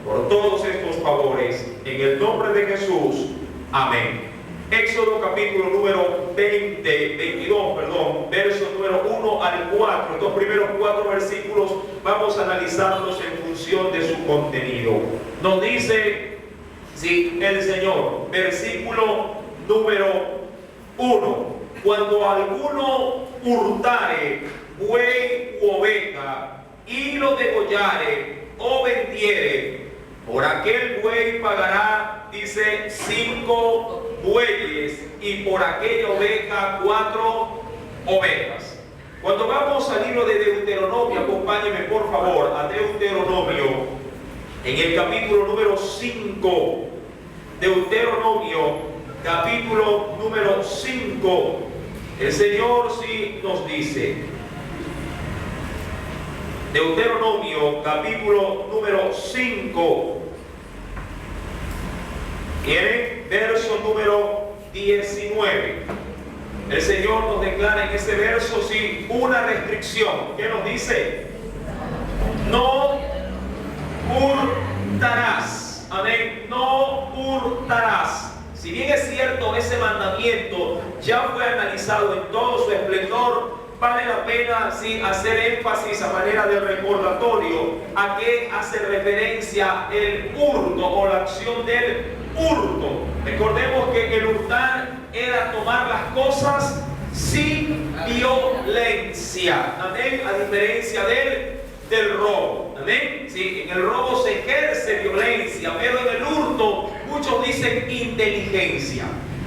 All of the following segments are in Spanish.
por todos estos favores. En el nombre de Jesús. Amén. Éxodo capítulo número 22, versos número 1 al 4. Estos primeros 4 versículos vamos a analizarlos en función de su contenido. Nos dice el Señor, versículo número 1: cuando alguno hurtare buey u oveja y lo degollare o vendiere, por aquel buey pagará, dice, 5 bueyes, y por aquella oveja 4 ovejas. Cuando vamos al libro de Deuteronomio, acompáñenme por favor a Deuteronomio, en el capítulo número 5. Deuteronomio, capítulo número 5. El Señor sí nos dice, Deuteronomio, capítulo número 5. Tiene verso número 19. El Señor nos declara en ese verso una restricción. ¿Qué nos dice? No hurtarás. Amén. No hurtarás. Si bien es cierto, ese mandamiento ya fue analizado en todo su esplendor, vale la pena hacer énfasis a manera de recordatorio a qué hace referencia el hurto o la acción del hurto. Recordemos que el hurtar era tomar las cosas sin violencia. Amén. A diferencia del robo. Amén. Sí, en el robo se ejerce violencia, pero en el hurto muchos dicen inteligencia.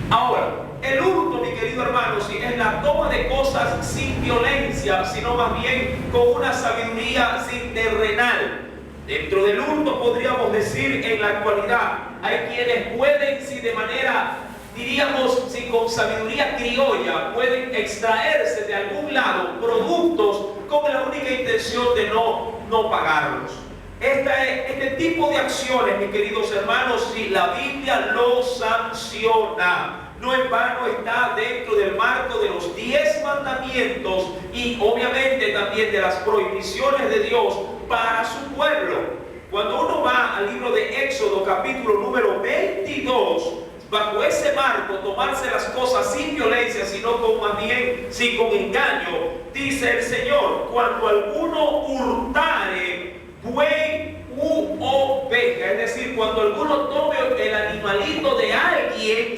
Ahora, el hurto, mi querido hermano, es la toma de cosas sin violencia, sino más bien con una sabiduría terrenal. Dentro del hurto podríamos decir en la actualidad, hay quienes pueden, de manera, diríamos, con sabiduría criolla, pueden extraerse de algún lado productos con la única intención de no pagarlos. Este tipo de acciones, mis queridos hermanos, la Biblia lo sanciona. No en vano está dentro del marco de los 10 mandamientos y obviamente también de las prohibiciones de Dios para su pueblo. Cuando uno va al libro de Éxodo, capítulo número 22, bajo ese marco, tomarse las cosas sin violencia, sino más bien con engaño, dice el Señor: cuando alguno hurtare buey u oveja, es decir, cuando alguno tome el animalito de alguien,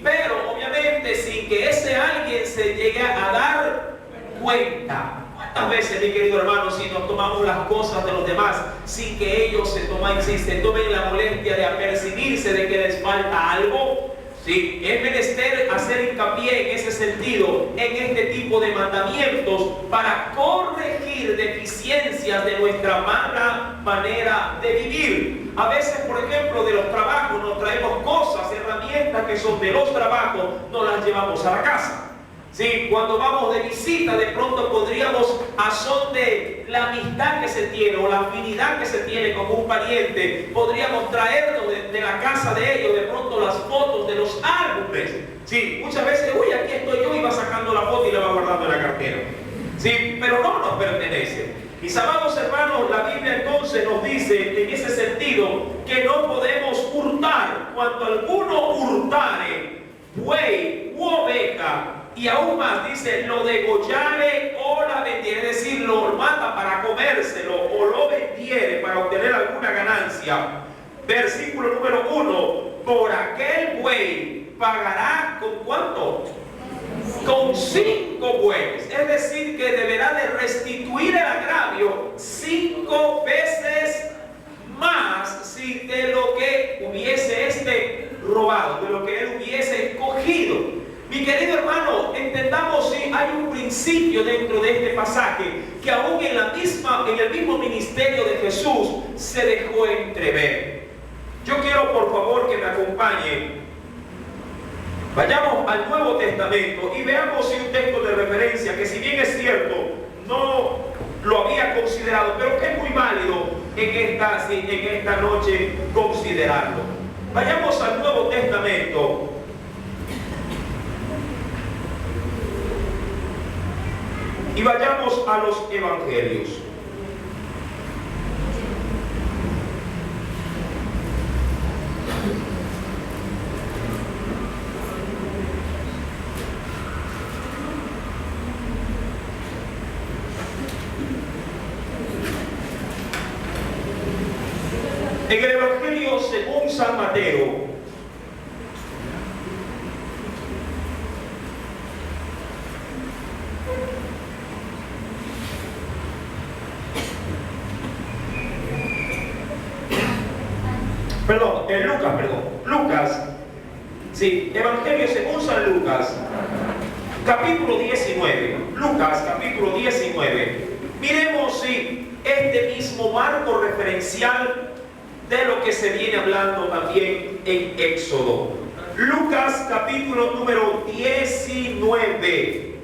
pero obviamente sin que ese alguien se llegue a dar cuenta. ¿Cuántas veces, mi querido hermano, nos tomamos las cosas de los demás sin que ellos se tomen la molestia de apercibirse de que les falta algo? Es menester hacer hincapié en ese sentido, en este tipo de mandamientos, para corregir deficiencias de nuestra mala manera de vivir. A veces, por ejemplo, de los trabajos nos traemos cosas, herramientas que son de los trabajos, nos las llevamos a la casa. Cuando vamos de visita, de pronto podríamos, a son de la amistad que se tiene o la afinidad que se tiene con un pariente, podríamos traernos de la casa de ellos, de pronto las fotos de los álbumes. Muchas veces, aquí estoy yo, y va sacando la foto y la va guardando en la cartera. Pero no nos pertenece. Mis amados hermanos, la Biblia entonces nos dice en ese sentido que no podemos hurtar. Cuando alguno hurtare buey u oveja, y aún más dice, lo degollare o la vendiere, es decir, lo mata para comérselo o lo vendiere para obtener alguna ganancia. Versículo número 1: por aquel buey pagará, ¿con cuánto? Con 5 bueyes. Es decir, que deberá de restituir el agravio 5 veces más de lo que hubiese robado, de lo que él hubiese cogido. Mi querido hermano, entendamos, hay un principio dentro de este pasaje que aún en el mismo ministerio de Jesús se dejó entrever. Yo quiero, por favor, que me acompañen. Vayamos al Nuevo Testamento y veamos un texto de referencia que, si bien es cierto, no lo había considerado, pero que es muy válido en esta noche considerarlo. Vayamos al Nuevo Testamento. Y vayamos a los evangelios. En el Evangelio según San Mateo, Evangelio según San Lucas, capítulo 19. Lucas, capítulo 19. Miremos este mismo marco referencial de lo que se viene hablando también en Éxodo. Lucas, capítulo número 19.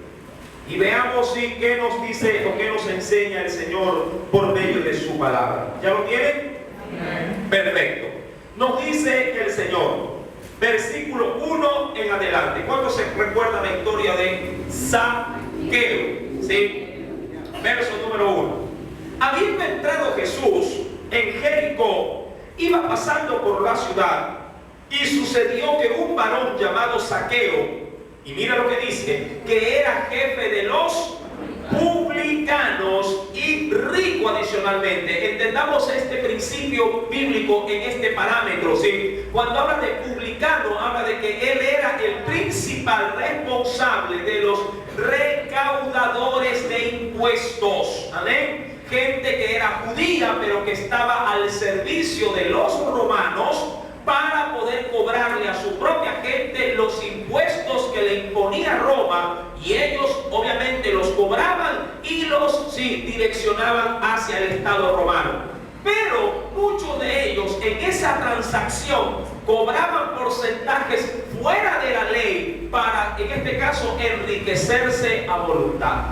Y veamos qué nos dice o qué nos enseña el Señor por medio de su palabra. ¿Ya lo tienen? Perfecto. Nos dice el Señor, versículo 1 en adelante. ¿Cuántos se recuerdan la historia de Zaqueo? ¿Sí? Verso número 1. Habiendo entrado Jesús en Jericó, iba pasando por la ciudad, y sucedió que un varón llamado Zaqueo, y mira lo que dice, que era jefe de los publicanos y rico adicionalmente. Entendamos este principio bíblico en este parámetro, ¿sí? Cuando habla de publicano, habla de que él era el principal responsable de los recaudadores de impuestos. Amén. Gente que era judía, pero que estaba al servicio de los romanos para poder cobrarle a su propia gente los impuestos que le imponía Roma, y ellos obviamente los cobraban y los direccionaban hacia el Estado romano. Pero muchos de ellos en esa transacción cobraban porcentajes fuera de la ley para, en este caso, enriquecerse a voluntad.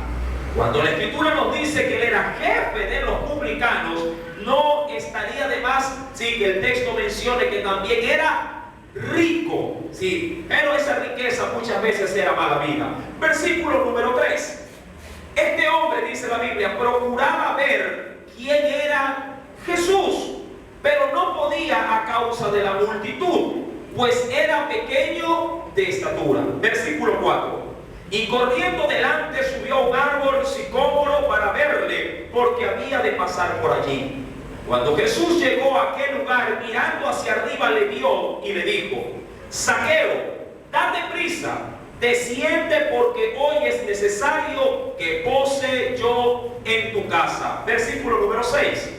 Cuando la Escritura nos dice que él era jefe de los publicanos, no estaría de más que el texto mencione que también era rico, pero esa riqueza muchas veces era mala vida. Versículo número 3. Este hombre, dice la Biblia, procuraba ver quién era Jesús, pero no podía a causa de la multitud, pues era pequeño de estatura. Versículo 4. Y corriendo delante subió a un árbol sicómoro para verle, porque había de pasar por allí. Cuando Jesús llegó a aquel lugar, mirando hacia arriba, le vio y le dijo: Zaqueo, date prisa, desciende, porque hoy es necesario que pose yo en tu casa. Versículo número 6.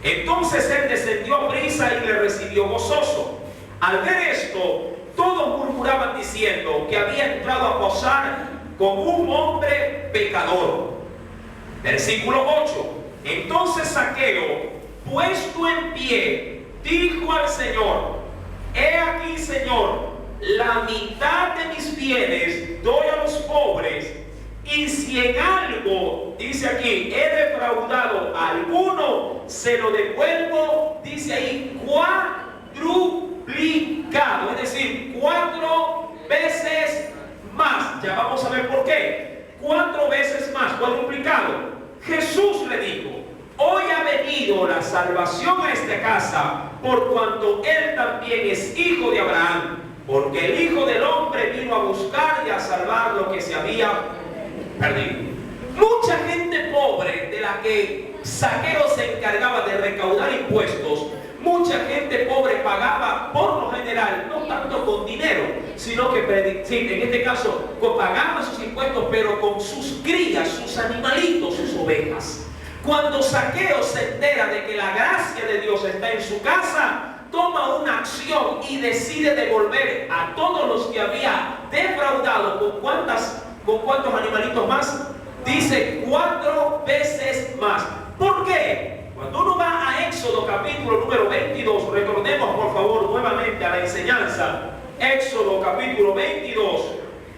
Entonces él descendió a prisa y le recibió gozoso. Al ver esto, todos murmuraban diciendo que había entrado a posar con un hombre pecador. Versículo 8. Entonces Zaqueo, puesto en pie, dijo al Señor: He aquí, Señor, la mitad de mis bienes doy a los pobres, y si en algo, dice aquí, he defraudado a alguno, se lo devuelvo, dice ahí, cuadruplicado, es decir, 4 veces más. Ya vamos a ver por qué. 4 veces más, cuadruplicado. Jesús le dijo: Hoy ha venido la salvación a esta casa, por cuanto él también es hijo de Abraham, porque el Hijo del Hombre vino a buscar y a salvar lo que se había perdido. Mucha gente pobre, de la que Zaqueo se encargaba de recaudar impuestos, mucha gente pobre pagaba por lo general, no tanto con dinero, sino que en este caso pagaban sus impuestos, pero con sus crías, sus animalitos, sus ovejas. Cuando Zaqueo se entera de que la gracia de Dios está en su casa, toma una acción y decide devolver a todos los que había defraudado. ¿Con cuántos animalitos más? Dice 4 veces más. ¿Por qué? Cuando uno va a Éxodo capítulo número 22, recordemos por favor nuevamente a la enseñanza, Éxodo capítulo 22,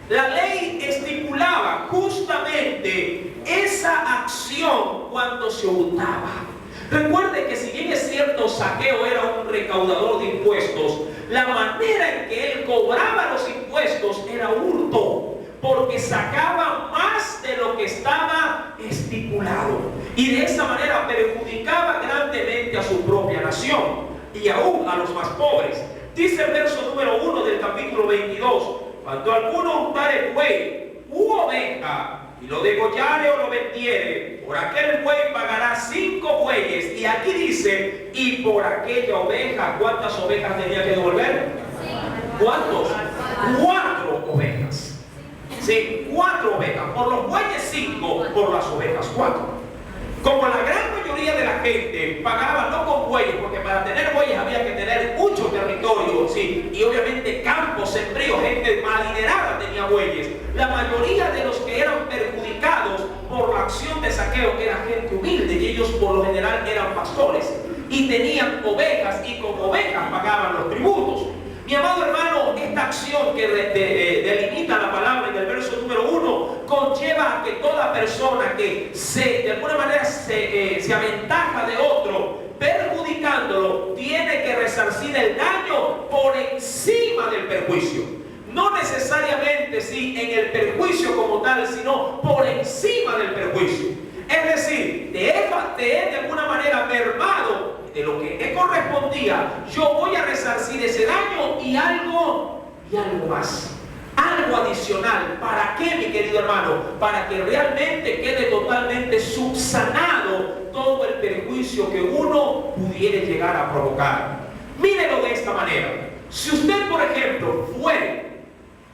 la ley estipulaba justamente esa acción cuando se hurtaba. Recuerde que si bien es cierto, Zaqueo era un recaudador de impuestos, la manera en que él cobraba los impuestos era hurto, porque sacaba más de lo que estaba estipulado, y de esa manera perjudicaba grandemente a su propia nación y aún a los más pobres. Dice el verso número 1 del capítulo 22: Cuando alguno hurtare buey u oveja, y lo degollare o lo vendiere, por aquel buey pagará 5 bueyes. Y aquí dice, y por aquella oveja, ¿cuántas ovejas tenía que devolver? ¿Cuántos? 4 ovejas. Sí, 4 ovejas. Por los bueyes 5, por las ovejas 4. Como la gran mayoría de la gente pagaba no con bueyes, porque para tener bueyes había que tener mucho territorio, sí, y obviamente campos, sembríos, gente adinerada tenía bueyes. La mayoría de los que eran perjudicados por la acción de saqueo era gente humilde, y ellos por lo general eran pastores y tenían ovejas, y con ovejas pagaban los tributos. Mi amado hermano, esta acción que delimita la palabra en el verso número 1 conlleva a que toda persona que de alguna manera se aventaja de otro, perjudicándolo, tiene que resarcir el daño por encima del perjuicio. No necesariamente en el perjuicio como tal, sino por encima del perjuicio. Es decir, te he de alguna manera mermado de lo que te correspondía. Yo voy a resarcir ese daño y algo más, algo adicional. ¿Para qué, mi querido hermano? Para que realmente quede totalmente subsanado todo el perjuicio que uno pudiera llegar a provocar. Mírelo de esta manera. Si usted, por ejemplo, fuere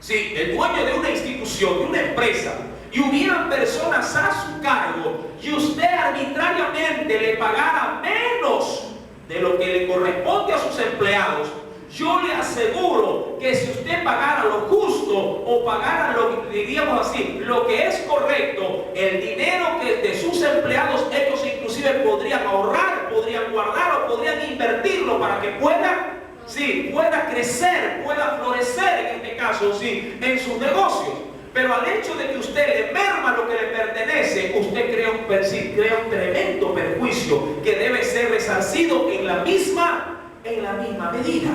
el dueño de una institución, de una empresa, y hubieran personas a su cargo, y usted arbitrariamente le pagara menos de lo que le corresponde a sus empleados, yo le aseguro que si usted pagara lo justo o pagara lo que diríamos así, lo que es correcto, el dinero que de sus empleados ellos inclusive podrían ahorrar, podrían guardar o podrían invertirlo para que pueda crecer, pueda florecer en este caso, en sus negocios. Pero al hecho de que usted le merma lo que le pertenece, usted crea un tremendo perjuicio que debe ser resarcido en la misma medida.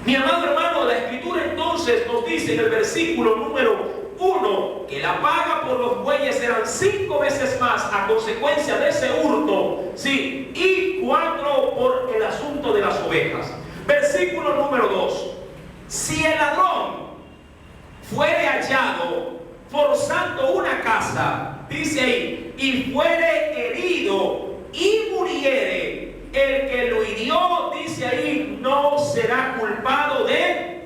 Mi amado hermano, la Escritura entonces nos dice en el versículo número 1 que la paga por los bueyes eran 5 veces más a consecuencia de ese hurto, y 4 por el asunto de las ovejas. Versículo número 2. Si el ladrón fuere hallado forzando una casa, dice ahí, y fuere herido y muriere, el que lo hirió, dice ahí, no será culpado de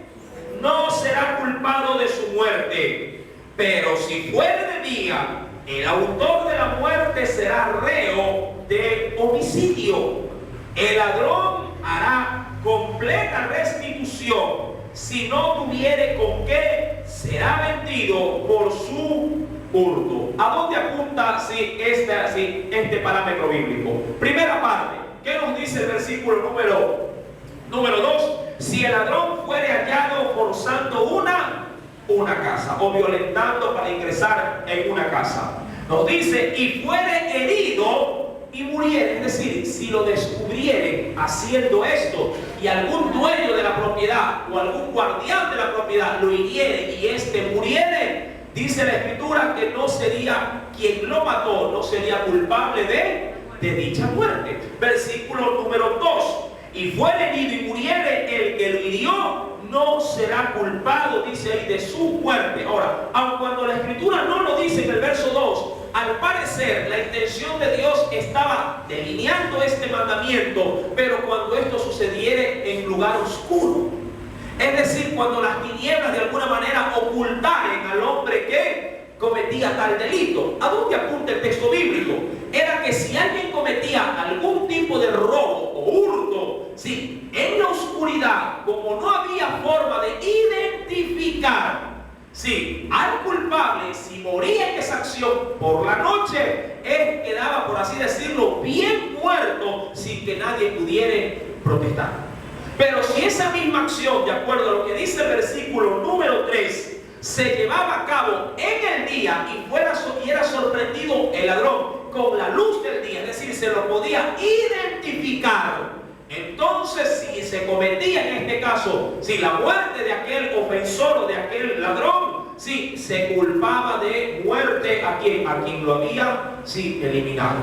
su muerte. Pero si fuere de día, el autor de la muerte será reo de homicidio. El ladrón hará completa restitución. Si no tuviere con qué, será vendido por su hurto. ¿A dónde apunta este parámetro bíblico? Primera parte, ¿qué nos dice el versículo número 2? Si el ladrón fuere hallado forzando una casa o violentando para ingresar en una casa, nos dice, y fuere herido y muriere, es decir, si lo descubrieren haciendo esto y algún dueño de la propiedad o algún guardián de la propiedad lo hiriere y éste muriere, dice la Escritura que no sería quien lo mató, no sería culpable de dicha muerte. Versículo número 2. Y fuere herido y muriere, el que lo hirió no será culpado, dice ahí, de su muerte. Ahora, aun cuando la Escritura no lo dice en el verso 2, al parecer la intención de Dios estaba delineando este mandamiento, pero cuando esto sucediere en lugar oscuro, es decir, cuando las tinieblas de alguna manera ocultaren al hombre que cometía tal delito. ¿A dónde apunta el texto bíblico? Era que si alguien cometía algún tipo de robo o hurto, en la oscuridad, como no había forma de identificar al culpable, si moría en esa acción por la noche, él quedaba, por así decirlo, bien muerto sin que nadie pudiera protestar. Pero si esa misma acción, de acuerdo a lo que dice el versículo número 3, se llevaba a cabo en el día y era sorprendido el ladrón con la luz del día, es decir, se lo podía identificar, entonces si se cometía en este caso, la muerte de aquel ofensor o de aquel ladrón, se culpaba de muerte a quien lo había eliminado.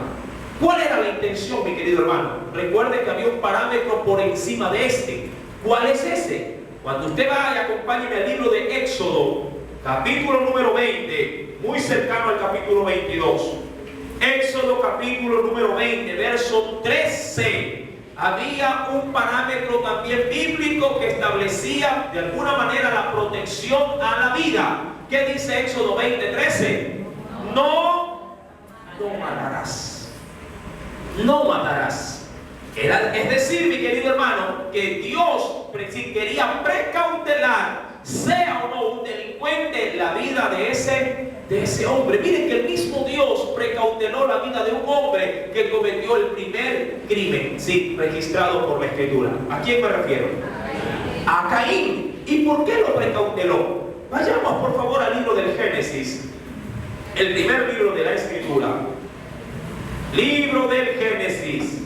¿Cuál era la intención, mi querido hermano? Recuerde que había un parámetro por encima de este. ¿Cuál es ese? Cuando usted vaya, acompáñeme al libro de Éxodo, capítulo número 20, muy cercano al capítulo 22. Éxodo capítulo número 20, verso 13. Había un parámetro también bíblico que establecía de alguna manera la protección a la vida. ¿Qué dice Éxodo 20, 13? No matarás. No matarás. Es decir, mi querido hermano, que Dios quería precautelar, sea o no un delincuente, la vida de ese hombre. Miren que el mismo Dios precauteló la vida de un hombre que cometió el primer crimen, sí, registrado por la Escritura. ¿A quién me refiero? A Caín. ¿Y por qué lo precauteló? Vayamos por favor al libro del Génesis, el primer libro de la Escritura. Libro del Génesis.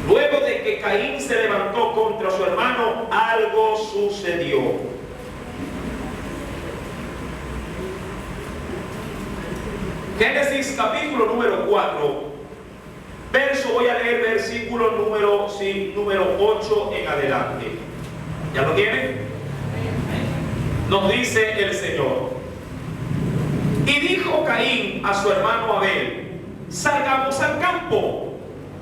Luego de que Caín se levantó contra su hermano, algo sucedió. Génesis capítulo número 4, voy a leer versículo número 8 en adelante. ¿Ya lo tienen? Nos dice el Señor: y dijo Caín a su hermano Abel: salgamos al campo.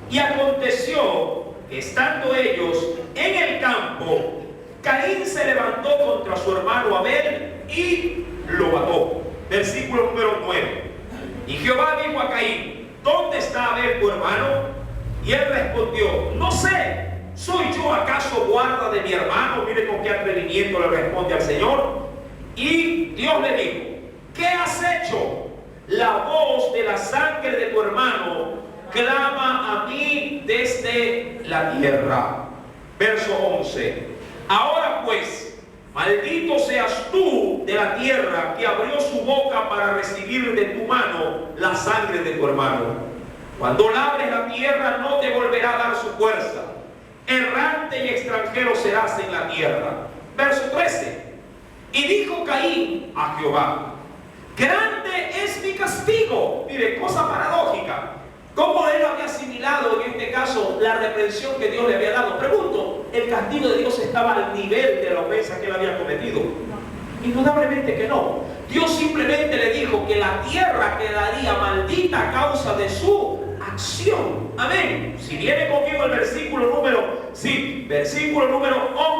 Y aconteció que estando ellos en el campo, Caín se levantó contra su hermano Abel y lo mató. Versículo número 9. Y Jehová dijo a Caín: ¿dónde está Abel tu hermano? Y él respondió: no sé, ¿soy yo acaso guarda de mi hermano? Mire con qué atrevimiento le responde al Señor. Y Dios le dijo: ¿qué has hecho? La voz de la sangre de tu hermano clama a mí desde la tierra. Verso 11. Ahora pues, maldito seas tú de la tierra que abrió su boca para recibir de tu mano la sangre de tu hermano. Cuando labres la tierra no te volverá a dar su fuerza. Errante y extranjero serás en la tierra. Verso 13. Y dijo Caín a Jehová: grande es mi castigo. Mire, cosa paradójica. ¿Cómo él había asimilado en este caso la reprensión que Dios le había dado? Pregunto, ¿el castigo de Dios estaba al nivel de la ofensa que él había cometido? Indudablemente que no. Dios simplemente le dijo que la tierra quedaría maldita a causa de su acción. Amén. Si viene conmigo el versículo número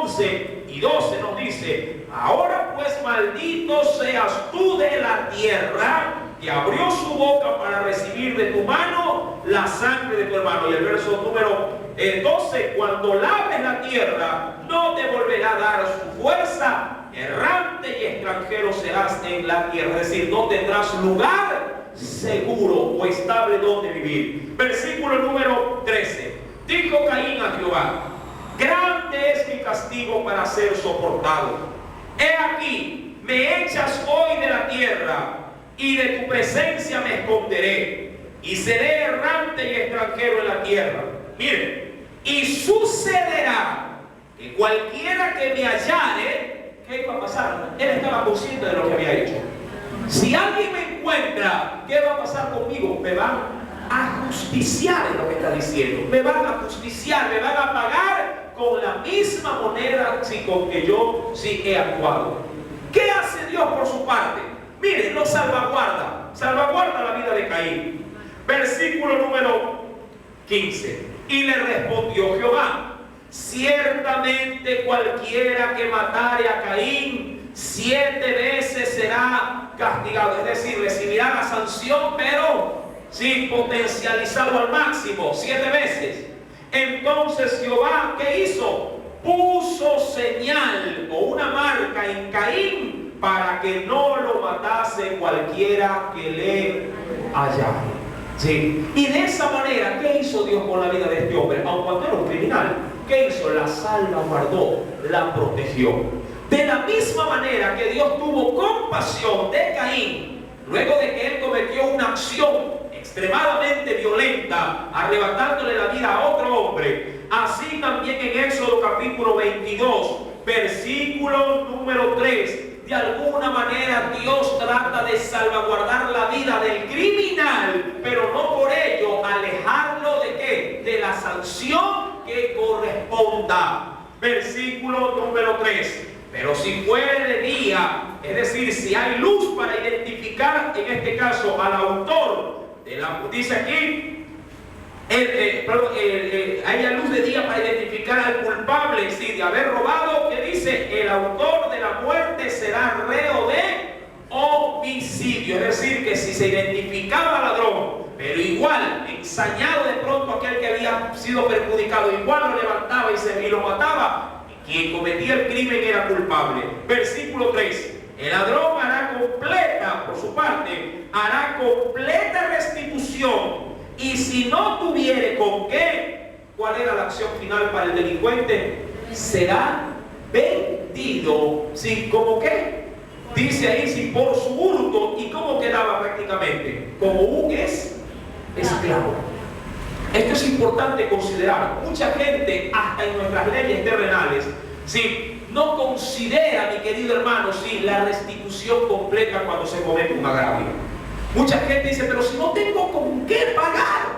11 y 12 nos dice: ahora pues maldito seas tú de la tierra que abrió su boca para recibir de tu mano la sangre de tu hermano. Y el verso número 12: cuando labres la tierra no te volverá a dar su fuerza, errante y extranjero serás en la tierra. Es decir, no tendrás lugar seguro o estable donde vivir. Versículo número 13. Dijo Caín a Jehová: grande es mi castigo para ser soportado. He aquí, me echas hoy de la tierra, y de tu presencia me esconderé, y seré errante y extranjero en la tierra. Miren, y sucederá que cualquiera que me hallare, ¿qué va a pasar? Él estaba consciente de lo que había hecho. Si alguien me encuentra, ¿qué va a pasar conmigo? Me van a justiciar, es lo que está diciendo. Me van a justiciar, me van a pagar con la misma moneda con que yo sí he actuado. ¿Qué hace Dios por su parte? Miren, lo salvaguarda la vida de Caín. Versículo número 15. Y le respondió Jehová: ciertamente cualquiera que matare a Caín 7 veces será castigado. Es decir, recibirá la sanción, pero sí, potencializado al máximo, 7 veces. Entonces Jehová, ¿qué hizo? Puso señal o una marca en Caín para que no lo matase cualquiera que le hallare. Sí. Y de esa manera, ¿qué hizo Dios con la vida de este hombre? Aun cuando era un criminal, ¿qué hizo? La salvaguardó, la protegió. De la misma manera que Dios tuvo compasión de Caín, luego de que él cometió una acción extremadamente violenta, arrebatándole la vida a otro hombre, así también en Éxodo capítulo 22, versículo número 3, de alguna manera Dios trata de salvaguardar la vida del criminal, pero no por ello alejarlo de ¿qué? De la sanción que corresponda. Versículo número 3. Pero si fuere de día, es decir, si hay luz para identificar, en este caso, al autor de la, dice aquí, haya luz de día para identificar al culpable, sí, de haber robado, que dice, el autor de la muerte será reo de homicidio. Es decir, que si se identificaba al ladrón, pero igual, ensañado de pronto aquel que había sido perjudicado, igual lo levantaba y lo mataba, quien cometía el crimen era culpable. Versículo 3. El ladrón hará completa, por su parte, hará completa restitución. Y si no tuviere con qué, ¿cuál era la acción final para el delincuente? Será vendido. ¿Sí? ¿Cómo qué? Dice ahí, si por su hurto. ¿Y cómo quedaba prácticamente? Como un esclavo. Esto es importante considerar. Mucha gente, hasta en nuestras leyes terrenales, ¿sí?, no considera, mi querido hermano, ¿sí?, la restitución completa cuando se comete un agravio. Mucha gente dice, pero si no tengo con qué pagar.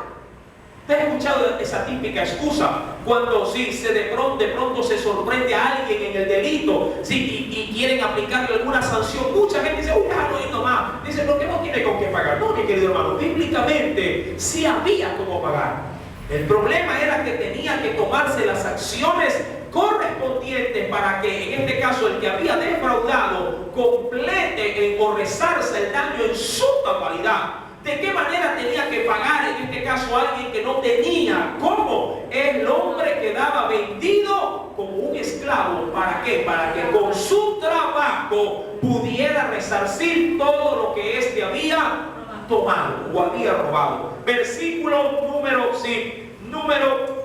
¿Te has escuchado esa típica excusa? Cuando sí, de pronto se sorprende a alguien en el delito, sí, y quieren aplicarle alguna sanción. Mucha gente dice, uy, déjalo ir nomás. Dice, ¿por qué no tiene con qué pagar? No, mi querido hermano, bíblicamente sí había cómo pagar. El problema era que tenía que tomarse las acciones correspondientes para que, en este caso, el que había defraudado complete o resarce el daño en su totalidad. ¿De qué manera tenía que pagar, en este caso, a alguien que no tenía? ¿Cómo? El hombre quedaba vendido como un esclavo. ¿Para qué? Para que con su trabajo pudiera resarcir todo lo que éste había tomado o había robado. Versículo número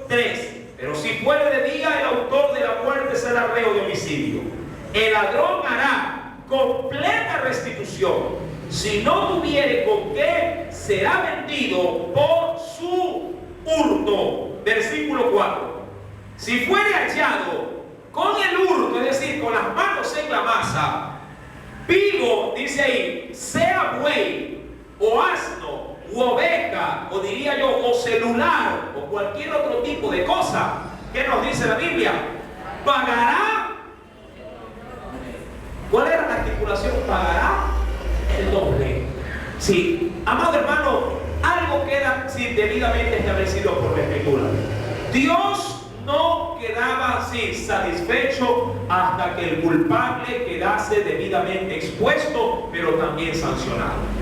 3. Pero si fuere de día, el autor de la muerte será reo de homicidio. El ladrón hará completa restitución. Si no tuviere con qué, será vendido por su hurto. Versículo 4. Si fuere hallado con el hurto, es decir, con las manos en la masa, vivo, dice ahí, sea buey o asno u oveja, o diría yo, o celular, o cualquier otro tipo de cosa, ¿qué nos dice la Biblia? Pagará. ¿Cuál era la articulación? Pagará el doble. Sí, amado hermano, algo queda debidamente establecido por la Escritura. Dios no quedaba así satisfecho hasta que el culpable quedase debidamente expuesto, pero también sancionado.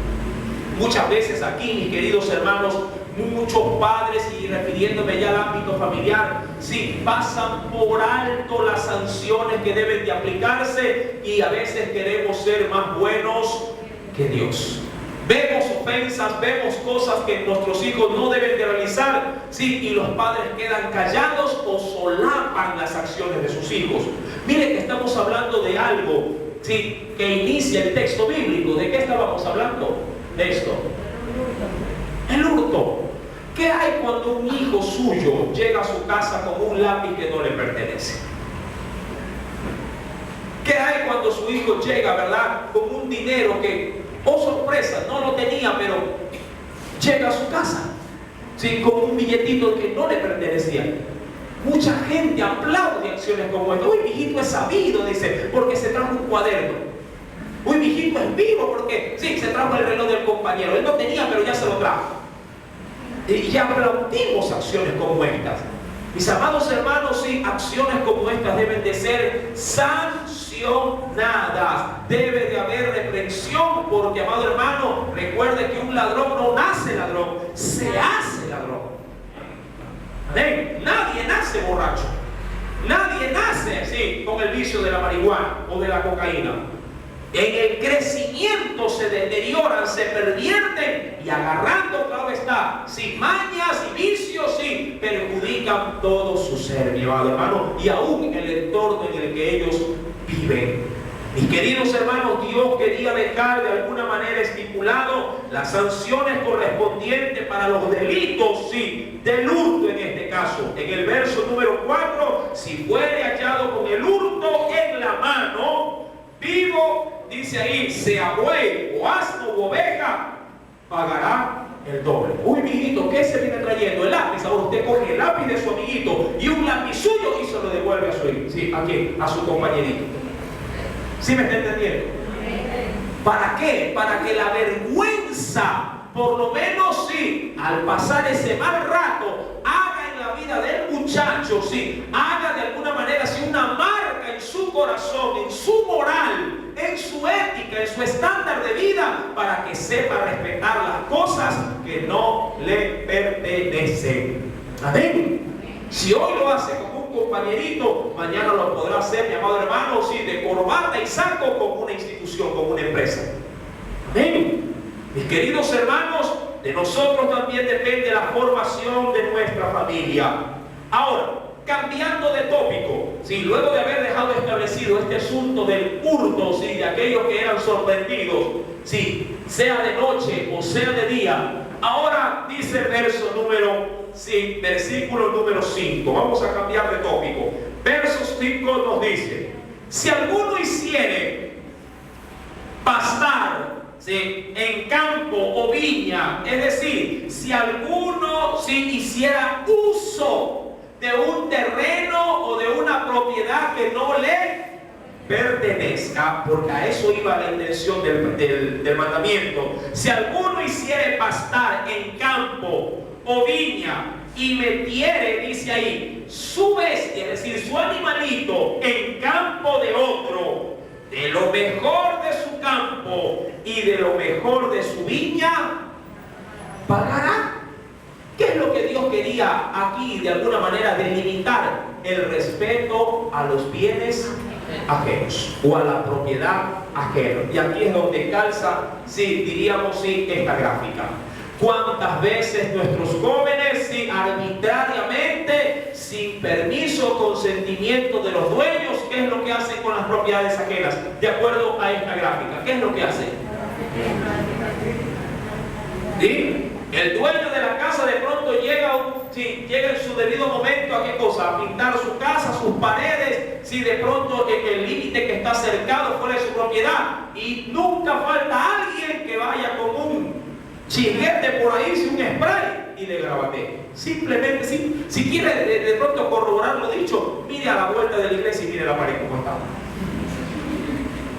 Muchas veces aquí, mis queridos hermanos, muchos padres, y refiriéndome ya al ámbito familiar, sí, pasan por alto las sanciones que deben de aplicarse, y a veces queremos ser más buenos que Dios. Vemos ofensas, vemos cosas que nuestros hijos no deben de realizar, sí, y los padres quedan callados o solapan las acciones de sus hijos. Miren que estamos hablando de algo, sí, que inicia el texto bíblico. ¿De qué estábamos hablando? De esto. El hurto. ¿Qué hay cuando un hijo suyo llega a su casa con un lápiz que no le pertenece? ¿Qué hay cuando su hijo llega, verdad, con un dinero que, oh sorpresa, no lo tenía, pero llega a su casa, ¿sí?, con un billetito que no le pertenecía? Mucha gente aplaude acciones como esta. Uy, mi hijito es sabido, dice, porque se trajo un cuaderno. Uy, mi hijito es vivo porque, sí, se trajo el reloj del compañero. Él no tenía, pero ya se lo trajo. Y ya aplaudimos acciones como estas. Mis amados hermanos, sí, acciones como estas deben de ser sancionadas. Debe de haber reprensión, porque, amado hermano, recuerde que un ladrón no nace ladrón, se hace ladrón. Amén. Nadie nace borracho. Nadie nace así con el vicio de la marihuana o de la cocaína. En el crecimiento se deterioran, se pervierten, y agarrando, claro está, sin mañas y vicios, sí, perjudican todo su ser, mi amado hermano, y aún el entorno en el que ellos viven. Mis queridos hermanos, Dios quería dejar de alguna manera estipulado las sanciones correspondientes para los delitos, sí, del hurto en este caso. En el verso número 4, si fuere hallado con el hurto en la mano, vivo, dice ahí, sea buey o asno u oveja, pagará el doble. Uy, mi hijito, ¿qué se viene trayendo? El lápiz. Ahora usted coge el lápiz de su amiguito y un lápiz suyo y se lo devuelve a su hijo, ¿sí? ¿A quién? A su compañerito. ¿Sí me está entendiendo? ¿Para qué? Para que la vergüenza, por lo menos sí, al pasar ese mal rato, haga en la vida del muchacho, sí, haga de alguna manera sí, una marca en su corazón, en su moral, en su ética, en su estándar de vida, para que sepa respetar las cosas que no le pertenecen. Amén. Si hoy lo hace como un compañerito, mañana lo podrá hacer, mi amado hermano, sí, de corbata y saco, como una institución, como una empresa. Amén. Mis queridos hermanos, de nosotros también depende la formación de nuestra familia. Ahora, cambiando de tópico, ¿sí? Luego de haber dejado establecido este asunto del hurto, ¿sí? De aquellos que eran sorprendidos, ¿sí? Sea de noche o sea de día, ahora dice el verso versículo número 5. Vamos a cambiar de tópico. Verso 5 nos dice: si alguno hiciere pastar, ¿sí? en campo o viña, es decir, si alguno hiciera uso de un terreno o de una propiedad que no le pertenezca, porque a eso iba la intención del mandamiento. Si alguno hiciere pastar en campo o viña y metiere, dice ahí, su bestia, es decir, su animalito en campo de otro, de lo mejor de su campo y de lo mejor de su viña, pagará. ¿Qué es lo que Dios quería aquí de alguna manera delimitar? El respeto a los bienes ajenos o a la propiedad ajena. Y aquí es donde calza, sí, diríamos sí, esta gráfica. ¿Cuántas veces nuestros jóvenes, sí, arbitrariamente, sin permiso o consentimiento de los dueños, qué es lo que hacen con las propiedades ajenas? De acuerdo a esta gráfica, ¿qué es lo que hacen? ¿Sí? El dueño de la casa de pronto llega en su debido momento a qué cosa, a pintar su casa, sus paredes, si de pronto el límite que está cercado fuera de su propiedad, y nunca falta alguien que vaya con un chiguete por ahí, sin un spray, y le grabatee. Simplemente, si quiere de pronto corroborar lo dicho, mire a la vuelta de la iglesia y mire la pared como está.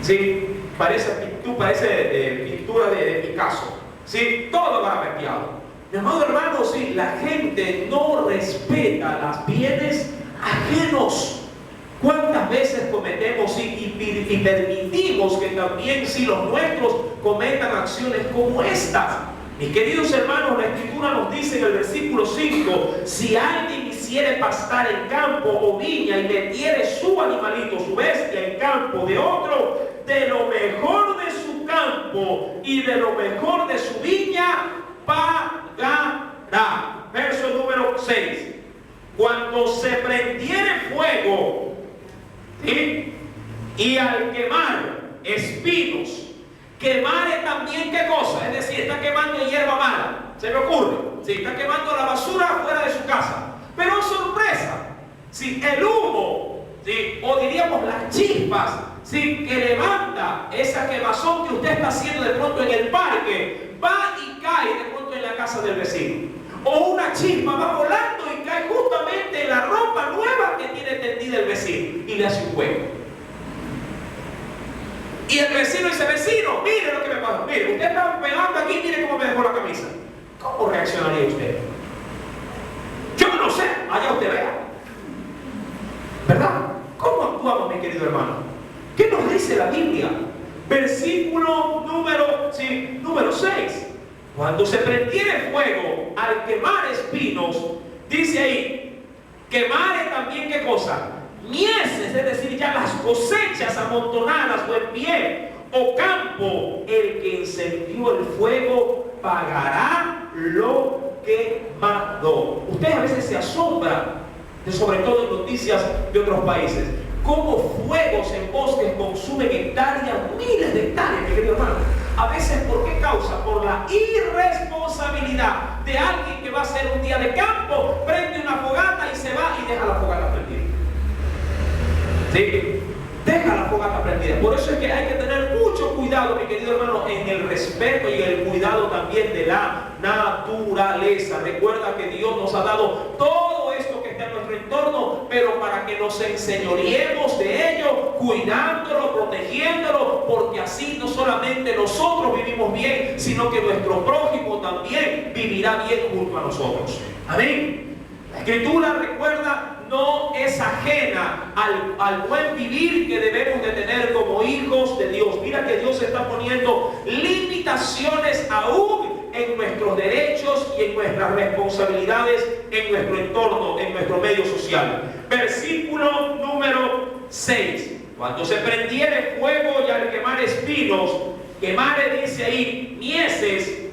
Sí, parece pintura de Picasso. Sí, todo va vertiado. Mi amado hermano, sí, la gente no respeta los bienes ajenos. ¿Cuántas veces cometemos y permitimos que también los nuestros cometan acciones como estas? Mis queridos hermanos, la Escritura nos dice en el versículo 5: si alguien hiciere pastar en campo o viña y metiere su animalito, su bestia, en campo de otro, de lo mejor de su campo y de lo mejor de su viña, pagará. Verso número 6. Cuando se prendiere fuego, ¿sí? Y al quemar espinos, quemare también qué cosa, es decir, está quemando hierba mala, se me ocurre, ¿sí? Está quemando la basura fuera de su casa, pero sorpresa, ¿sí? El humo, ¿sí? O diríamos las chispas, ¿sí? Que levanta esa quemazón que usted está haciendo de pronto en el parque, va y cae de pronto en la casa del vecino, o una chispa va volando y cae justamente en la ropa nueva que tiene tendida el vecino y le hace un fuego. Y el vecino dice: vecino, mire lo que me pasó, mire, usted está pegando aquí, mire cómo me dejó la camisa. ¿Cómo reaccionaría usted? Yo no sé, allá usted vea. ¿Verdad? ¿Cómo actuamos, mi querido hermano? ¿Qué nos dice la Biblia? Versículo número 6. Cuando se prendiere fuego al quemar espinos, dice ahí, quemare también qué cosa, mieses, es decir, ya las cosechas amontonadas o en pie, o campo, el que encendió el fuego pagará lo quemado. Ustedes a veces se asombran, sobre todo en noticias de otros países, cómo fuegos en bosques consumen hectáreas, miles de hectáreas, mi querido hermano. A veces, ¿por qué causa? Por la irresponsabilidad de alguien que va a hacer un día de campo, prende una fogata y se va y deja la fogata prendida. ¿Sí? Deja la fogata prendida. Por eso es que hay que tener mucho cuidado, mi querido hermano, en el respeto y el cuidado también de la naturaleza. Recuerda que Dios nos ha dado todo esto que está en nuestro entorno, pero para que nos enseñoreemos de ellos, cuidándolo, protegiéndolo, porque así no solamente nosotros vivimos bien, sino que nuestro prójimo también vivirá bien junto a nosotros. Amén. La Escritura, recuerda, no es ajena al buen vivir que debemos de tener como hijos de Dios. Mira que Dios está poniendo limitaciones aún en nuestros derechos y en nuestras responsabilidades, en nuestro entorno, en nuestro medio social. Versículo número 6. Cuando se prendiere fuego y al quemar espinos, quemare, dice ahí, mieses,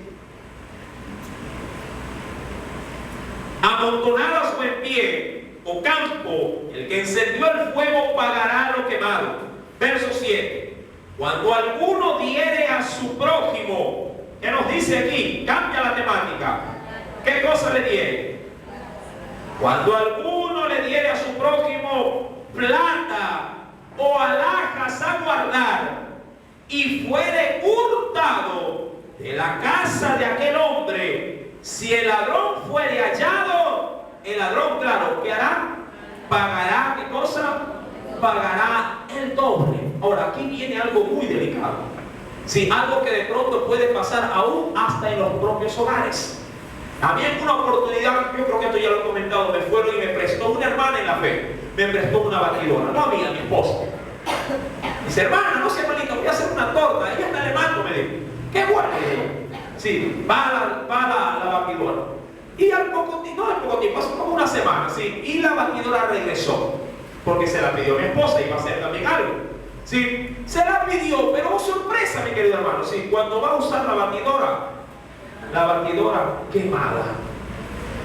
amontonadas o en pie, o campo, el que encendió el fuego pagará lo quemado. Verso 7. Cuando alguno diere a su prójimo, ¿qué nos dice aquí? Cambia la temática. ¿Qué cosa le diere? Cuando alguno le diere a su prójimo plata o alhajas a guardar, y fuere hurtado de la casa de aquel hombre, si el ladrón fuere hallado, el ladrón, claro, ¿qué hará? Pagará, ¿qué cosa? Pagará el doble. Ahora, aquí viene algo muy delicado. Sí, algo que de pronto puede pasar aún hasta en los propios hogares. A mí en una oportunidad, yo creo que esto ya lo he comentado, me fueron y me prestó una hermana en la fe, me prestó una batidora, no a mí, a mi esposa. Dice, hermana, no sé, hermanito, voy a hacer una torta. Ella está alemán, me dijo. ¡Qué bueno! Sí, va la batidora. Y al poco tiempo, pasó como una semana, ¿sí? Y la batidora regresó, porque se la pidió mi esposa, iba a hacer también algo. ¿Sí? Se la pidió, pero sorpresa, mi querido hermano, ¿sí? Cuando va a usar la batidora quemada.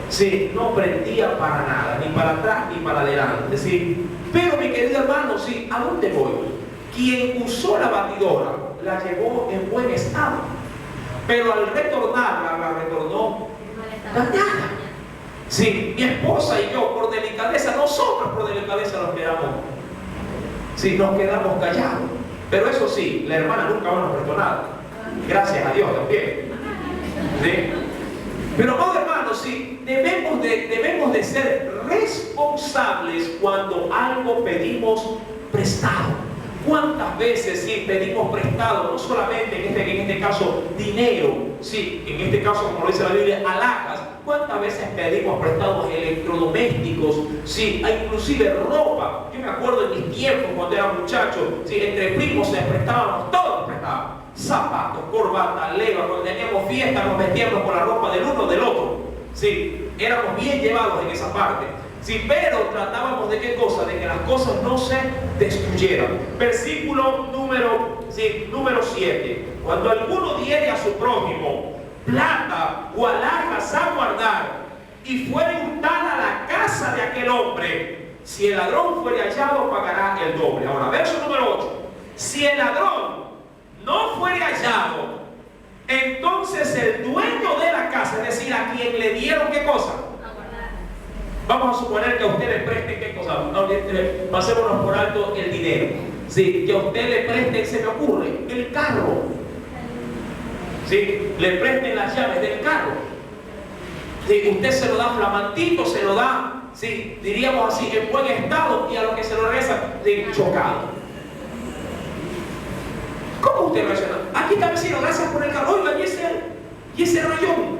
Sí, no prendía para nada, ni para atrás ni para adelante, ¿sí? Pero mi querido hermano, ¿sí? ¿A dónde voy? Quien usó la batidora la llevó en buen estado, pero al retornarla, la retornó dañada. Sí, mi esposa y yo, por delicadeza, nosotros por delicadeza nos quedamos callados. Pero eso sí, la hermana nunca nos prestó nada. Gracias a Dios también. ¿Sí? Pero no, hermanos, sí, debemos de ser responsables cuando algo pedimos prestado. ¿Cuántas veces sí pedimos prestado? No solamente en este caso dinero, sí, en este caso, como lo dice la Biblia, alhajas. ¿Cuántas veces pedimos prestados electrodomésticos? Sí, inclusive ropa. Yo me acuerdo en mis tiempos cuando era muchacho, sí, entre primos se prestábamos, todos nos prestábamos. Zapatos, corbata, leva, cuando teníamos fiesta nos vestíamos con la ropa del uno del otro. Sí, éramos bien llevados en esa parte. Sí, pero tratábamos de qué cosa, de que las cosas no se destruyeran. Versículo número 7. Cuando alguno diere a su prójimo plata o alhajas a guardar, y fuere hurtada la casa de aquel hombre, si el ladrón fuere hallado, pagará el doble. Ahora, verso número 8. Si el ladrón no fuere hallado, entonces el dueño de la casa, es decir, a quien le dieron qué cosa, vamos a suponer que a usted le presten qué cosa, no, pasémonos por alto el dinero, sí, que a usted le presten, se me ocurre, el carro, sí, le presten las llaves del carro, sí, usted se lo da flamantito, se lo da, sí, diríamos así, en buen estado, y a lo que se lo regresa, sí, chocado. ¿Cómo usted reacciona? Aquí está, vecino, gracias por el carro. Oiga, y ese rayón,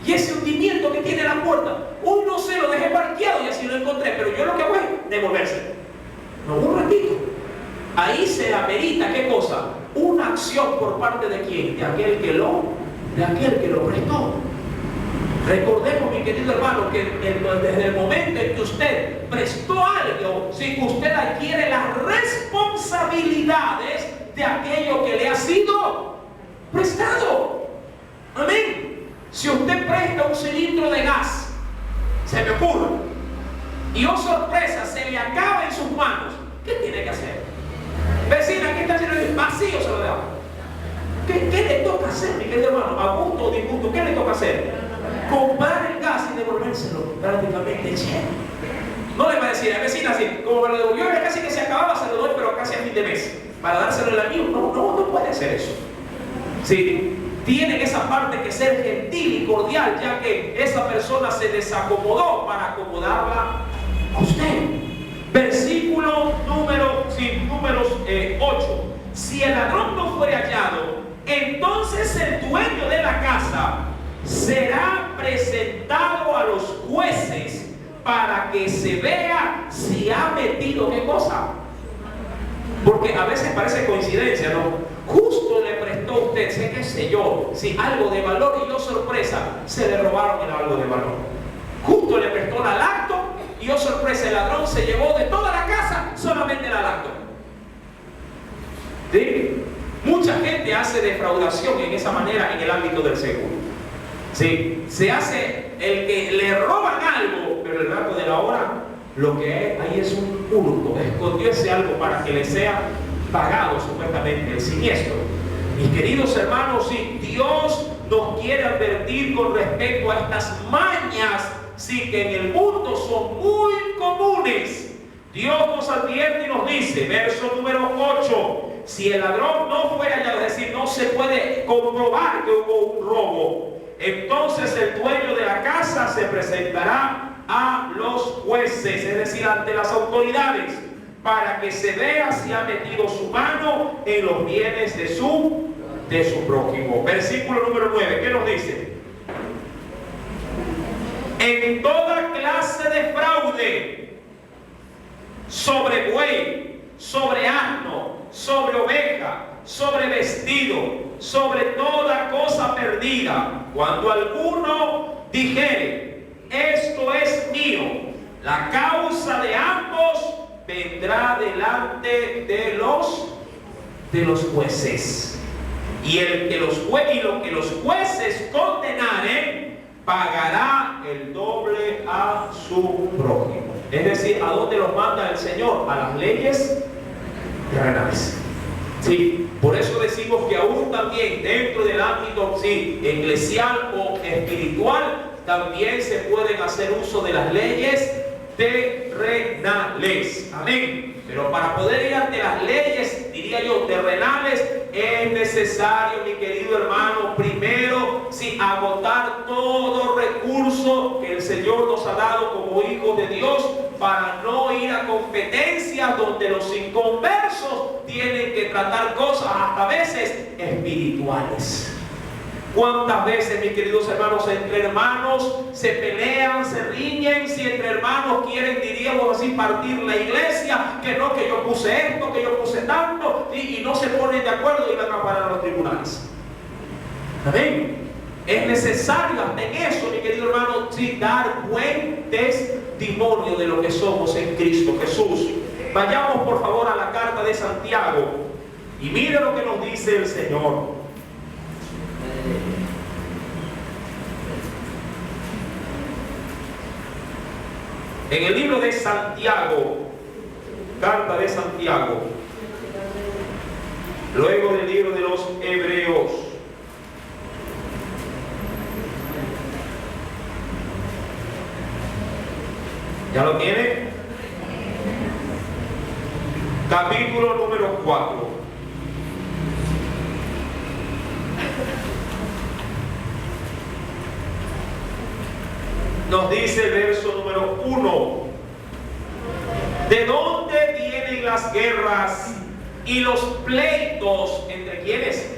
y ese hundimiento que tiene la puerta. Uy, no sé, lo dejé parqueado y así lo encontré. Pero yo lo que voy es devolverse. No, un ratito. Ahí se amerita, ¿qué cosa? Una acción por parte de quién? De aquel que lo prestó. Recordemos, mi querido hermano, que desde el momento en que usted prestó algo, si usted adquiere las responsabilidades de aquello que le ha sido prestado. Amén. Si usted presta un cilindro de gas, se me ocurre, y oh sorpresa, se le acaba en sus manos, ¿qué tiene que hacer? Vecina, ¿qué está haciendo? Vacío se lo deja. ¿Qué le toca hacer, mi querido hermano? ¿A gusto o disgusto? ¿Qué le toca hacer? Comprar el gas y devolvérselo prácticamente lleno. No le va a decir a la vecina así, como me lo devolvió, ya casi que se acababa, se lo doy, pero casi a fin de mes, para dárselo al amigo. No puede hacer eso. Sí, tiene esa parte que ser gentil y cordial, ya que esa persona se desacomodó para acomodarla a usted. Versículo si el ladrón no fuere hallado, entonces el dueño de la casa será presentado a los jueces para que se vea si ha metido qué cosa. Porque a veces parece coincidencia, ¿no? Justo le prestó a usted, sé qué sé yo, si algo de valor, y yo sorpresa, se le robaron el algo de valor. Justo le prestó la lacto y yo sorpresa, el ladrón se llevó de toda la casa solamente la lacto. ¿Sí? Mucha gente hace defraudación en esa manera en el ámbito del seguro. ¿Sí? Se hace el que le roban algo, pero el rato de la hora lo que hay es un hurto, escondió ese algo para que le sea pagado supuestamente el siniestro. Mis queridos hermanos, sí, Dios nos quiere advertir con respecto a estas mañas, sí, que en el mundo son muy comunes. Dios nos advierte y nos dice, verso número 8, si el ladrón no fuera hallado, es decir, no se puede comprobar que hubo un robo, entonces el dueño de la casa se presentará a los jueces, es decir, ante las autoridades, para que se vea si ha metido su mano en los bienes de su prójimo. Versículo número 9, ¿qué nos dice? En toda clase de fraude, sobre buey, sobre asno, sobre oveja, sobre vestido, sobre toda cosa perdida, cuando alguno dijere, esto es mío, la causa de ambos vendrá delante de los jueces. Y lo que los jueces condenaren, pagará el doble a su prójimo. Es decir, ¿a dónde los manda el Señor? A las leyes terrenales. Sí, por eso decimos que aún también dentro del ámbito eclesial o espiritual, también se pueden hacer uso de las leyes terrenales. Amén. Pero para poder ir ante las leyes, diría yo, terrenales, es necesario, mi querido hermano, primero, agotar todo recurso que el Señor nos ha dado como hijos de Dios, para no ir a competencias donde los inconversos tienen que tratar cosas hasta a veces espirituales. ¿Cuántas veces, mis queridos hermanos, entre hermanos se pelean, se riñen? Si entre hermanos quieren, diríamos así, partir la iglesia, que no, que yo puse esto, que yo puse tanto, y no se ponen de acuerdo y van a parar a los tribunales. Amén. Es necesario hasta en eso, mi querido hermano, sí, dar buen testimonio de lo que somos en Cristo Jesús. Vayamos por favor a la carta de Santiago y mire lo que nos dice el Señor. En el libro de Santiago, carta de Santiago, luego del libro de los Hebreos, ¿ya lo tiene? Capítulo número 4. Nos dice el verso número 1. ¿De dónde vienen las guerras y los pleitos? ¿Entre quiénes?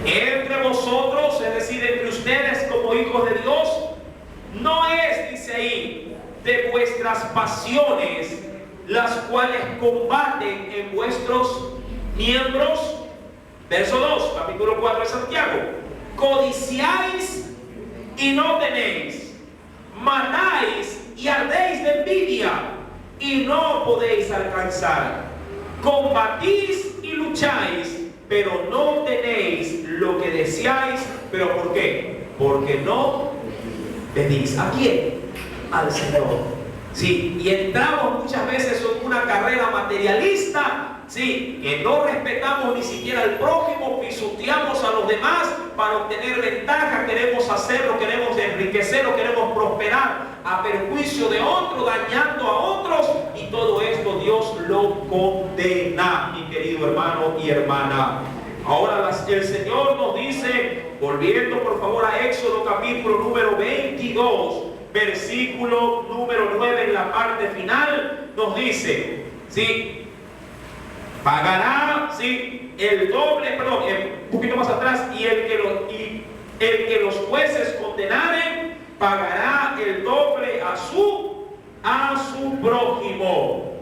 Entre vosotros, es decir, entre ustedes como hijos de Dios. No es, dice ahí, de vuestras pasiones, las cuales combaten en vuestros miembros. Verso 2, capítulo 4 de Santiago. Codiciáis y no tenéis, matáis y ardéis de envidia y no podéis alcanzar, combatís y lucháis, pero no tenéis lo que deseáis. ¿Pero por qué? Porque no pedís. ¿A quién? Al Señor. Sí, y entramos muchas veces en una carrera materialista, sí, que no respetamos ni siquiera al prójimo, pisoteamos a los demás para obtener ventaja, queremos hacerlo, queremos enriquecerlo, queremos prosperar a perjuicio de otro, dañando a otros, y todo esto Dios lo condena, mi querido hermano y hermana. Ahora el Señor nos dice, volviendo por favor a Éxodo capítulo número 22, versículo número 9, en la parte final, nos dice, ¿sí? pagará, sí, el doble, perdón, un poquito más atrás, y el que los jueces condenaren, pagará el doble a su prójimo.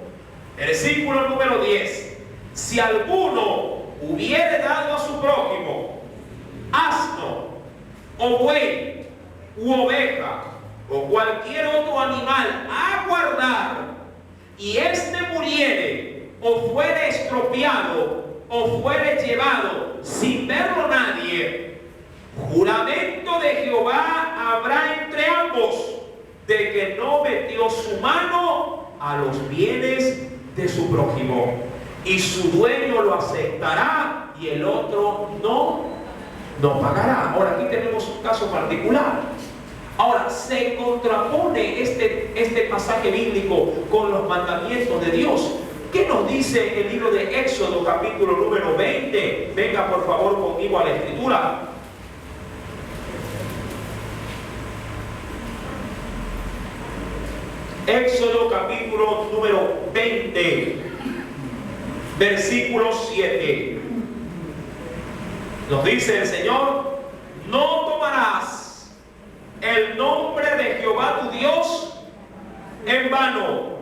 Versículo número 10. Si alguno hubiere dado a su prójimo asno, o buey, u oveja, o cualquier otro animal a guardar, y éste muriere, o fuere estropeado, o fuere llevado sin verlo nadie, juramento de Jehová habrá entre ambos, de que no metió su mano a los bienes de su prójimo, y su dueño lo aceptará y el otro no pagará. Ahora aquí tenemos un caso particular. Ahora se contrapone este pasaje bíblico con los mandamientos de Dios. ¿Qué nos dice el libro de Éxodo, capítulo número 20? Venga por favor conmigo a la escritura. Éxodo capítulo número 20, versículo 7. Nos dice el Señor: no tomarás el nombre de Jehová tu Dios en vano,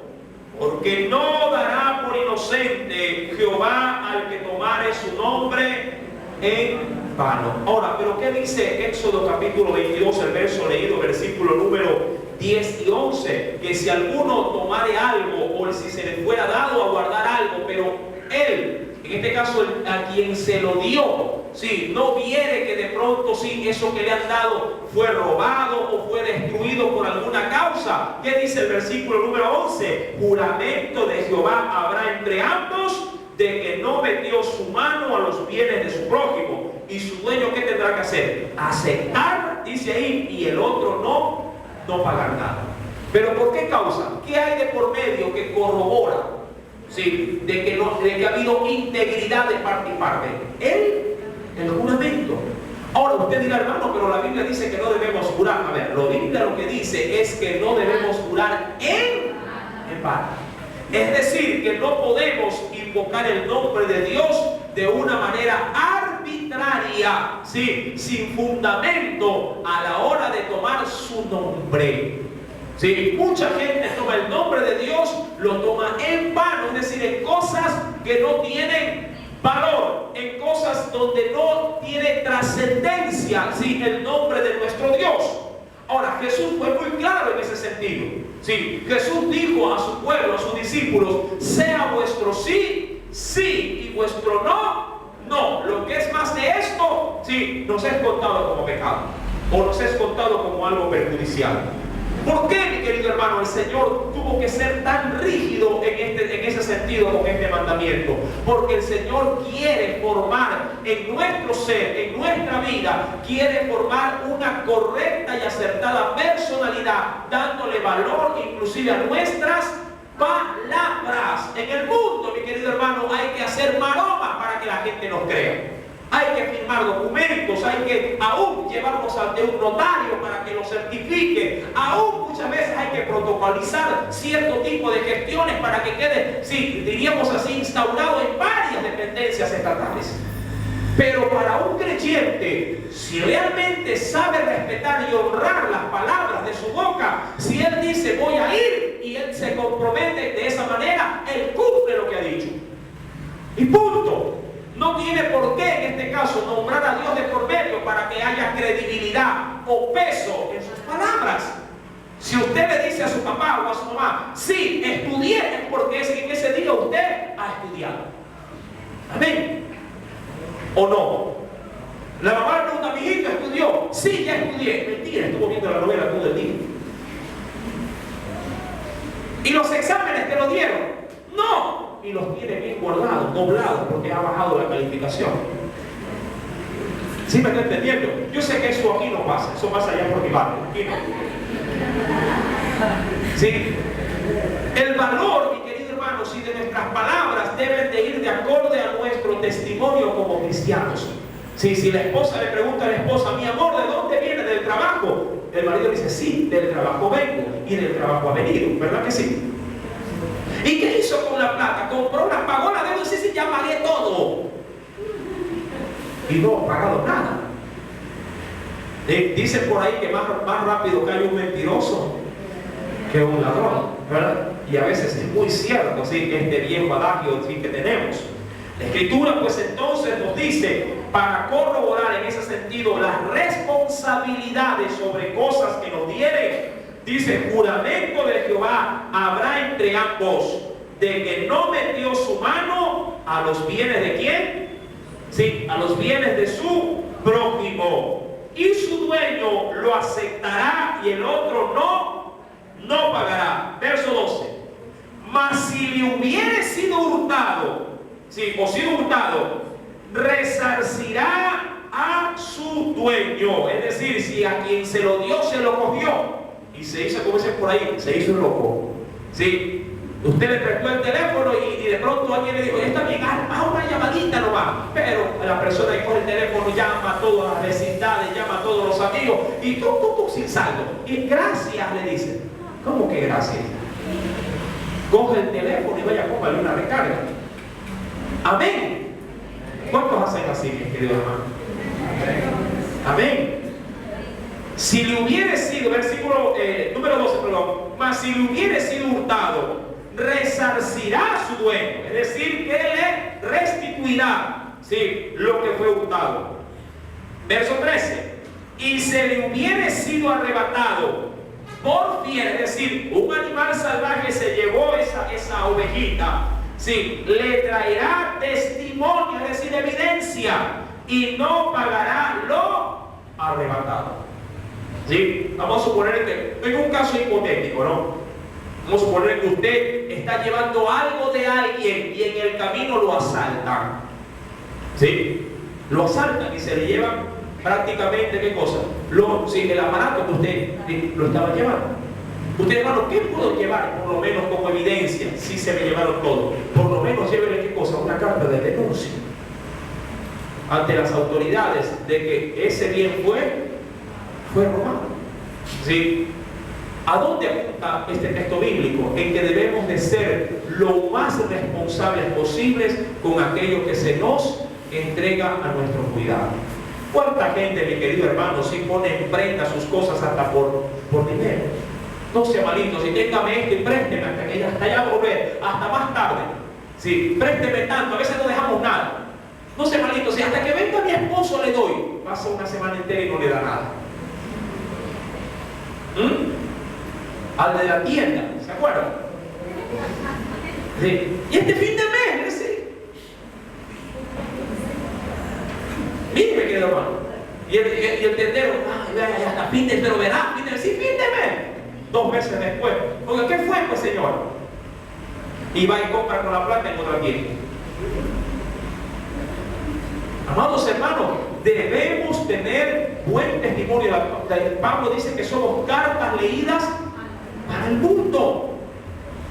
porque no dará por inocente Jehová al que tomare su nombre en vano. Ahora, pero ¿qué dice Éxodo capítulo 22, el verso leído, versículo número 10 y 11? Que si alguno tomare algo, o si se le fuera dado a guardar algo, pero él, en este caso a quien se lo dio, sí, no viere que de pronto sí, eso que le han dado fue robado o fue destruido por alguna causa. ¿Qué dice el versículo número 11? Juramento de Jehová habrá entre ambos, de que no metió su mano a los bienes de su prójimo. Y su dueño, ¿qué tendrá que hacer? Aceptar, dice ahí, y el otro no pagar nada. ¿Pero por qué causa? ¿Qué hay de por medio que corrobora, sí, de que ha habido integridad de parte y parte? El juramento. Ahora usted dirá, hermano, pero la Biblia dice que no debemos jurar. A ver, la Biblia lo que dice es que no debemos jurar en vano. Es decir, que no podemos invocar el nombre de Dios de una manera arbitraria, ¿sí?, sin fundamento a la hora de tomar su nombre. ¿Sí? Mucha gente toma el nombre de Dios, lo toma en vano, es decir, en cosas que no tienen valor, en cosas donde no tiene trascendencia, ¿sí?, el nombre de nuestro Dios. Ahora, Jesús fue muy claro en ese sentido. Sí, Jesús dijo a su pueblo, a sus discípulos: sea vuestro sí, sí, y vuestro no. Lo que es más de esto, sí, nos es contado como pecado, o nos es contado como algo perjudicial. ¿Por qué, mi querido hermano, el Señor tuvo que ser tan rígido en ese sentido con este mandamiento? Porque el Señor quiere formar en nuestro ser, en nuestra vida, quiere formar una correcta y acertada personalidad, dándole valor inclusive a nuestras palabras. En el mundo, mi querido hermano, hay que hacer maromas para que la gente nos crea. Hay que firmar documentos, hay que aún llevarlos ante un notario para que lo certifique. Aún muchas veces hay que protocolizar cierto tipo de gestiones para que quede, sí, diríamos así, instaurado en varias dependencias estatales. Pero para un creyente, si realmente sabe respetar y honrar las palabras de su boca, si él dice voy a ir y él se compromete de esa manera, él cumple lo que ha dicho. Y punto. No tiene por qué en este caso nombrar a Dios de por medio para que haya credibilidad o peso en sus palabras. Si usted le dice a su papá o a su mamá: sí, estudié, es porque en ese día usted ha estudiado. Amén. ¿O no? La mamá le pregunta: mi hijito estudió. Sí, ya estudié. Mentira, estuvo viendo la novela todo el día. ¿Y los exámenes te los dieron? No. Y los tiene bien guardados, doblados, porque ha bajado la calificación. ¿Sí me está entendiendo? Yo sé que eso aquí no pasa, eso pasa allá por mi barrio. Aquí no. ¿Sí? El valor, mi querido hermano, si de nuestras palabras deben de ir de acorde a nuestro testimonio como cristianos. Sí, si la esposa le pregunta a la esposa: mi amor, ¿de dónde viene? ¿Del trabajo? El marido dice: sí, del trabajo vengo y del trabajo ha venido. ¿Verdad que sí? ¿Y qué hizo con la plata? Compró, la pagó la deuda. Sí, ya ya pagué todo. Y no ha pagado nada. Dicen por ahí que más rápido cae un mentiroso que un ladrón, ¿verdad? Y a veces es muy cierto, ¿sí? Este viejo adagio, ¿sí?, que tenemos. La Escritura pues entonces nos dice, para corroborar en ese sentido las responsabilidades sobre cosas que nos dieren, dice: juramento de Jehová habrá entre ambos, de que no metió su mano a los bienes de ¿quién? Sí, a los bienes de su prójimo. Y su dueño lo aceptará y el otro no pagará. Verso 12. Mas si le hubiere sido hurtado, sí, o sido hurtado, resarcirá a su dueño. Es decir, si a quien se lo dio se lo cogió y se hizo, como dicen por ahí, se hizo loco. Sí. Usted le prestó el teléfono y de pronto alguien le dijo: está bien, haz una llamadita nomás. Pero la persona que coge el teléfono llama a todas las vecindades, llama a todos los amigos y tú sin saldo. Y gracias le dice. ¿Cómo que gracias? Coge el teléfono y vaya a comprarle una recarga. Amén. ¿Cuántos hacen así, mis queridos hermanos? Amén. Si le hubiere sido, versículo número 12, perdón, mas si le hubiere sido hurtado, resarcirá a su dueño, es decir, que le restituirá, ¿sí?, lo que fue hurtado. Verso 13. Y se le hubiere sido arrebatado por fiel, es decir, un animal salvaje se llevó esa ovejita, ¿sí?, le traerá testimonio, es decir, evidencia, y no pagará lo arrebatado. ¿Sí? Vamos a suponer que, en un caso hipotético, ¿no? Vamos a suponer que usted está llevando algo de alguien y en el camino lo asaltan. ¿Sí? Lo asaltan y se le llevan prácticamente, ¿qué cosa? Sí, el aparato que usted lo estaba llevando. Usted, hermano, ¿qué puedo llevar por lo menos como evidencia si se me llevaron todo? Por lo menos llévele, ¿qué cosa? Una carta de denuncia ante las autoridades de que ese bien fue robado. ¿Sí? ¿A dónde apunta este texto bíblico? En que debemos de ser lo más responsables posibles con aquello que se nos entrega a nuestro cuidado. ¿Cuánta gente, mi querido hermano, si pone en prenda sus cosas hasta por dinero? No sea malito, si téngame esto y présteme hasta allá volver, hasta más tarde. Sí, présteme tanto, a veces no dejamos nada. No sea malito, si hasta que venga mi esposo le doy, pasa una semana entera y no le da nada. Al de la tienda, ¿se acuerdan? Sí. Y este fin de mes, ¿sí? Mire, querido hermano. Y el tendero, ya hasta fin de mes, pero verá, sí, fin de mes. 2 meses después. Oiga, ¿qué fue, pues, señor? Y va y compra con la plata en otra tienda. Amados hermanos, debemos tener buen testimonio. Pablo dice que somos cartas leídas para el mundo.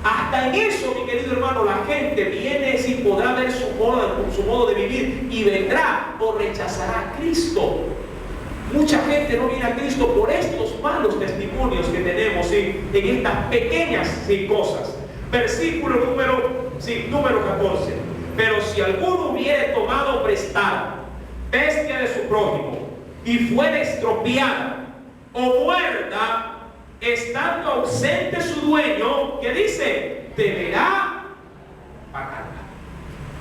Hasta en eso, mi querido hermano, la gente viene, si podrá ver su modo de vivir y vendrá o rechazará a Cristo. Mucha gente no viene a Cristo por estos malos testimonios que tenemos, ¿sí?, en estas pequeñas, ¿sí?, cosas. Versículo número 14. Pero si alguno hubiere tomado prestada bestia de su prójimo y fuere extraviada o muerta, estando ausente su dueño, ¿qué dice? Deberá pagarla.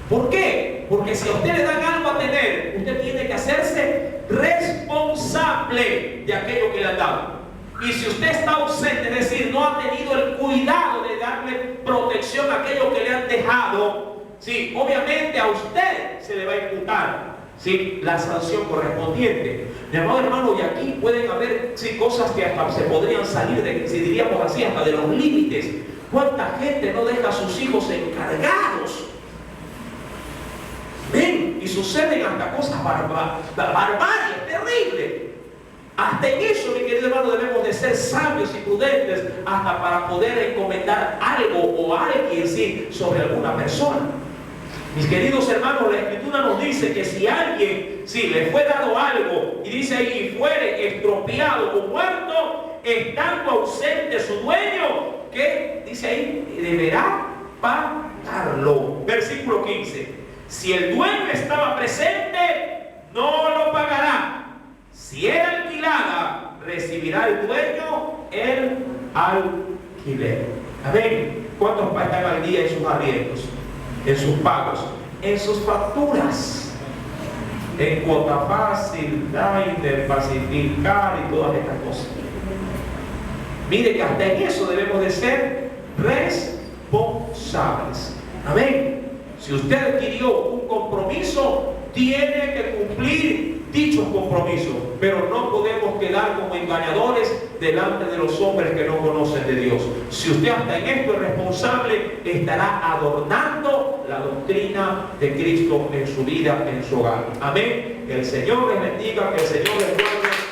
¿Por qué? Porque si a usted le dan algo a tener, usted tiene que hacerse responsable de aquello que le han dado. Y si usted está ausente, es decir, no ha tenido el cuidado de darle protección a aquello que le han dejado, sí, obviamente a usted se le va a imputar, sí, la sanción correspondiente. Mi amado hermano, y aquí pueden haber, sí, cosas que hasta se podrían salir de, si diríamos así, hasta de los límites. ¿Cuánta gente no deja a sus hijos encargados? Ven, y suceden hasta cosas barbarias, terribles. Hasta en eso, mi querido hermano, debemos de ser sabios y prudentes hasta para poder encomendar algo o alguien, sí, sobre alguna persona. Mis queridos hermanos, la Escritura nos dice que si alguien, sí, le fue dado algo, y dice ahí, y fuere extraviado o muerto, estando ausente su dueño, ¿qué dice ahí? Deberá pagarlo. Versículo 15. Si el dueño estaba presente, no lo pagará. Si era alquilada, recibirá el dueño el alquiler. Amén. ¿Cuántos están al día en sus arriendos, en sus pagos, en sus facturas, en cuota fácil, Liner, Pacificar y todas estas cosas? Mire que hasta en eso debemos de ser responsables. Amén. Si usted adquirió un compromiso, tiene que cumplir dichos compromisos, pero no podemos quedar como engañadores delante de los hombres que no conocen de Dios. Si usted hasta en esto es responsable, estará adornando la doctrina de Cristo en su vida, en su hogar. Amén. Que el Señor les bendiga, que el Señor les guarde.